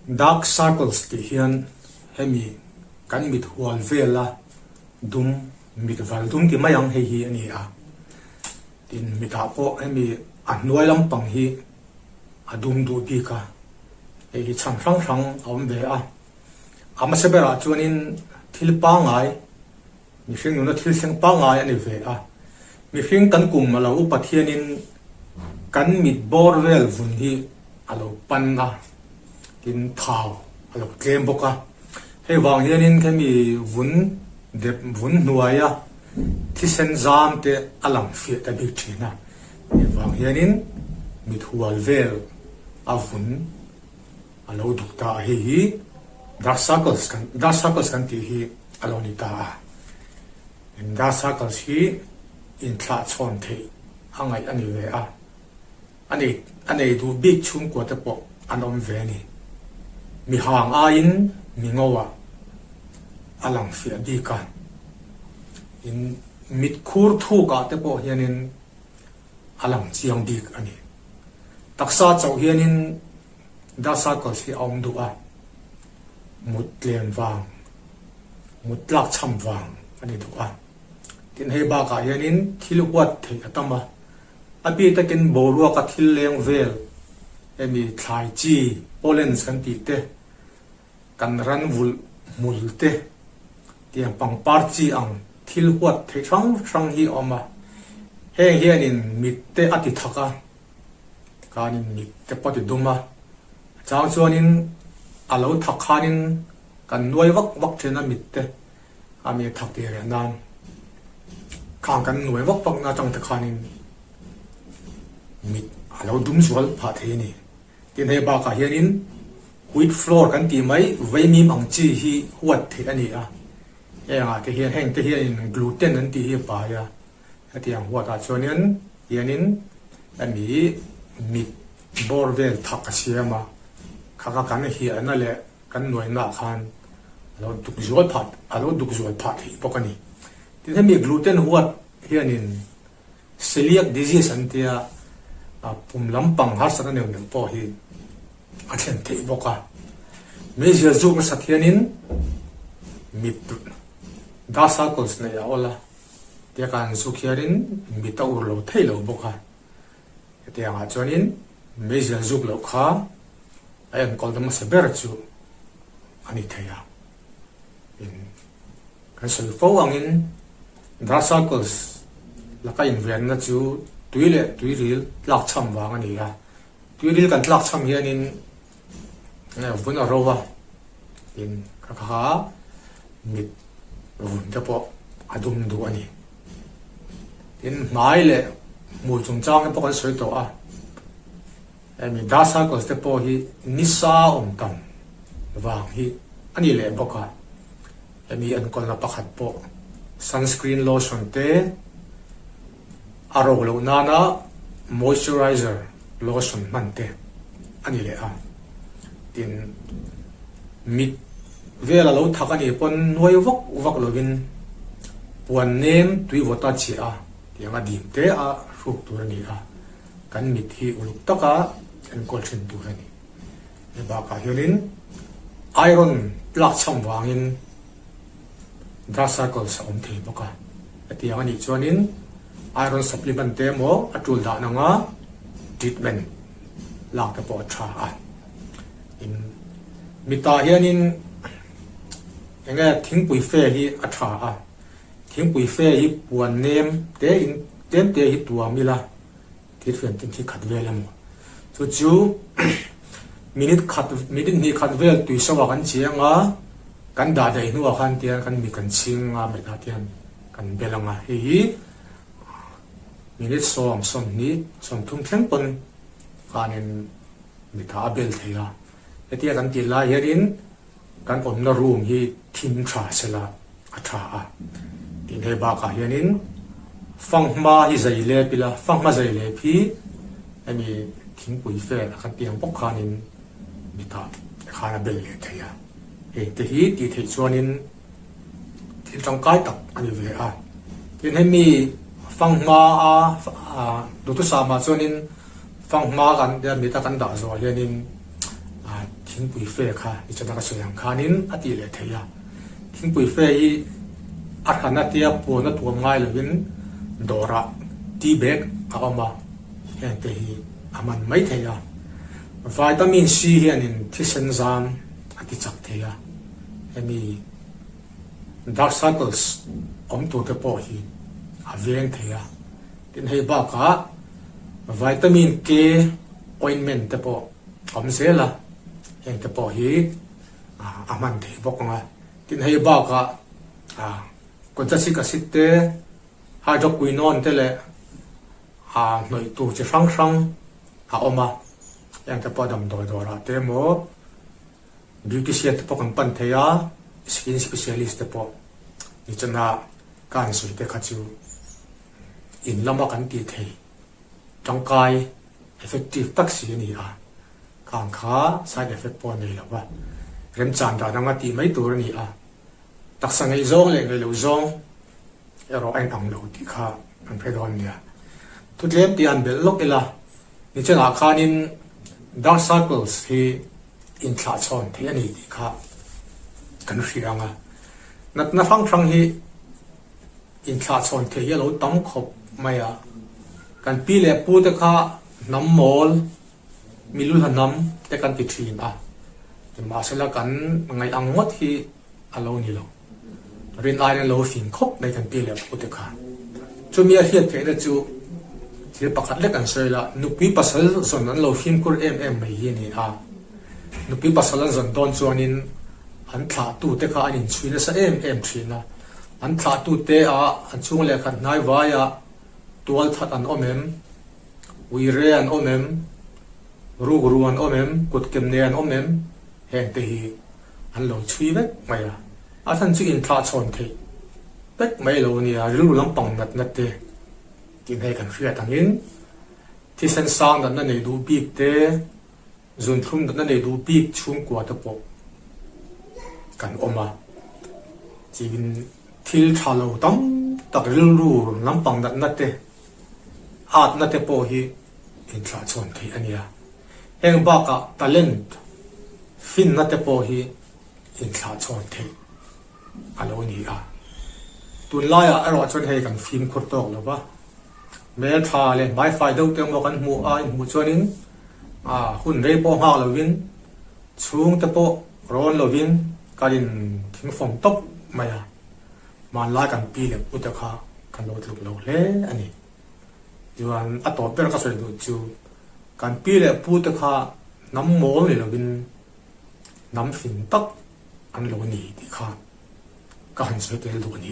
dark circles ti hian hemi kan mit hual vela dum mit val dum ti mayang he hi ani a tin mita po hemi anuai lampang hi adum du pi ka e hi cham rang rang om ve a ama sebera chuanin thil pa ngai mi hring nu thil seng pa ngai ani ve a mi hring kan kum mala u pathianin kan mit bor vel vun hi alo pan a tin thau alo tlem boka he wang hianin khami vun dep vun nuaya thisen zam te alam fi ta bi thina he wang hianin mit hual vel avun alo dukta hi dark circles kan ti hi alo ni ta in dark circles hi in thla chon the angai ani ve a ani du big chung ko te po anom ve ni mi hang a in mi ngowa alang fi di ka in mit khur thu ka te po hianin alang chiang dik ani taksa chau hianin da circles hi ong du a mut len wang mut lak cham wang ani du a tin he ba ka hianin thil wat thei atama abi takin borua ka thil leng vel emi thlai chi pollen kan ti te kan ran vul mul te tiang pang par chi ang thil huat thei rang hi oma he hianin mit te ati thaka kanin mit te pati duma chang chuanin alo thakhanin kan nuai wak thena mit te ami thak ti re nan khang kan nuai wak na chang thakhanin mit alo dum sual pha theini tin he ba ka hianin wheat flour kan ti mai veimim ang chi hi huat the ani a eng a te hian heng te hian gluten an ti hi pa ya atiang huat a chuanin hianin ami mit borvel thak a siama khaka kan hi ana le kan noi na khan alo duk zual phat hi pokani tin he mi gluten huat hianin celiac disease an tia pum lampang har sana ne po hi athen thei boka meja zuk sathianin mit da circles ne ya ola tia kan zukhiarin mit ur lo thei lo boka tia nga chonin meja zuk lo kha ayan kol dama se ber chu ani theya in kan so fo angin da circles la ka in ven na chu tuiril lak cham wang ani ya tuiril kan lak cham hianin vun a rowa in kha mit vun te po adum du ani in mai le mu chung chang po kan soi to a mi da circles te po hi nisa tam wang hi ani le boka mi an kol na pakhat po sunscreen lotion te aro lo nana moisturizer lotion mante ani le a tin mit vela lo thakani pon noi vok lovin puan nem tui vota chi a tianga dim te a ruk tur ni a kan mit hi uluk taka en kol chen tur ni e ba ka helin iron plak cham wangin da circles om thei boka atianga ni chuanin iron supplement te mo atul da na nga treatment lak te po tha a in mita hianin enga thingpui fe hi atha a thingpui fe hi puan nem te in tem te hi tua mila tirfen tin thi khat velam so chu minute ni khat vel tui sawa kan chianga kan da dai nu khan tian kan mi kan chinga me da tian kan belanga hi minute som ni som thum thleng pon kanin mitha bel theya etia kan ti la herin kan om na room hi thim tha sela atha a tin he ba ka hianin fangma hi zaile pila fangma zaile phi ami thingpui fe kan tiang pok khanin mitha khana bel le theya he te hi ti thei chuanin thil tangkai tak ani ve a tin he mi fangma du tu sama chuanin fangma kan ya mi ta kan da zo hianin thing pui fe kha I chana ka soyang khanin ati le theya thing pui fe I akhana tia po na tu ngai lovin dora ti bag a oma hen te hi aman mai theya vitamin C hianin thisen zam ati chak theya hemi dark circles tu te po hi aveng theya tin hei ba ka vitamin K ointment te po sela hen te po hi aman the bok nga tin hei ba ka contagic acid te hydroquinone te le noi tu chi sang oma yang te po dam do ra te mo beautician te po kan pan theya skin specialist te po ni chana kan sui te khachu in lama kan ti thei tangkai effective taxi ni kang kha side effect po nei lawa rem chan da nanga ti mai tur ni taksangai zong le ngai lo zong ero ai ang lo ti kha an phedon nia tutlem ti an bel lok ela ni chana khanin dark circles hi in thla chon the ani ti kha kan rianga nat na phang hi in thla chon the yelo tam khop maya kan pi le pu te kha nam mol milul hanam te kan ti thin ti ma sela kan ngai angot hi alo ni lo rin ai lo fin khop mai kan pi le pu te kha chumi a hiat the na chu thil pakhat le kan soila nupi pasal son an lo fin kur em mai hi ni nupi pasal an zon don chuanin an thla tu te kha anin chuina sa em thina an thla tu te an chung le khat nai waya tual that an omem uire an omem rugru an omem kutkem ne an omem hen te hi an lo chui vek maya than chi in thla chon the bek mai lo ni rilu lampang nat te tin he kan fia tangin thi sen sang na nei du bik te zun thum na nei du bik chung kwa ta po kan oma chigin thil thalo tam tak rilu lampang nat te na te po hi in thla chon the ania heng ba ka talent fin na te po hi in thla chon the alo ni tun laya aro chon he kan film khur tok lo ba me tha le mai fai do te mo kan mu in mu chonin hun re po ha lo win chung te po ron lo win karin thing phong top maya man la kan pi le pu ta kha kan lo tluk lo le ani yuan ato per ka soi du chu kan pi le pu ta kha nam mol ni lo win nam fin tak an lo ni ti kha ka han soi te lo ni